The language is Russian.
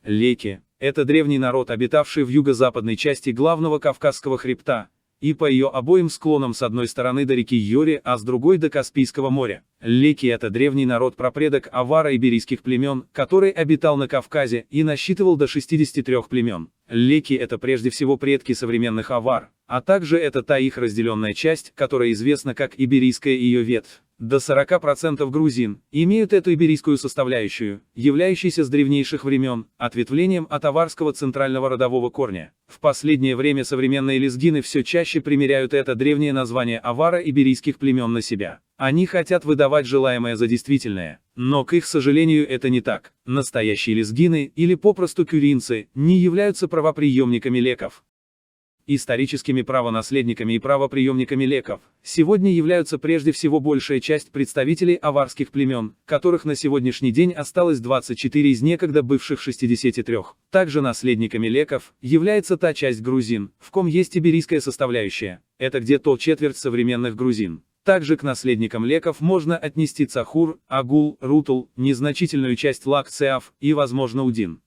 Леки – это древний народ, обитавший в юго-западной части главного Кавказского хребта, и по ее обоим склонам с одной стороны до реки Юри, а с другой до Каспийского моря. Леки – это древний народ, прапредок аваро-иберийских племен, который обитал на Кавказе и насчитывал до 63 племен. Леки – это прежде всего предки современных авар, а также это та их разделенная часть, которая известна как иберийская ее ветвь. До 40% грузин имеют эту иберийскую составляющую, являющуюся с древнейших времен ответвлением от аварского центрального родового корня. В последнее время современные лезгины все чаще примеряют это древнее название аваро-иберийских племен на себя. Они хотят выдавать желаемое за действительное, но, к их сожалению, это не так. Настоящие лезгины, или попросту кюринцы, не являются правоприемниками леков. Историческими правонаследниками и правоприемниками леков сегодня являются прежде всего большая часть представителей аварских племен, которых на сегодняшний день осталось 24 из некогда бывших 63. Также наследниками леков является та часть грузин, в ком есть иберийская составляющая, это где-то четверть современных грузин. Также к наследникам леков можно отнести цахур, агул, рутул, незначительную часть лак-цеав и, возможно, удин.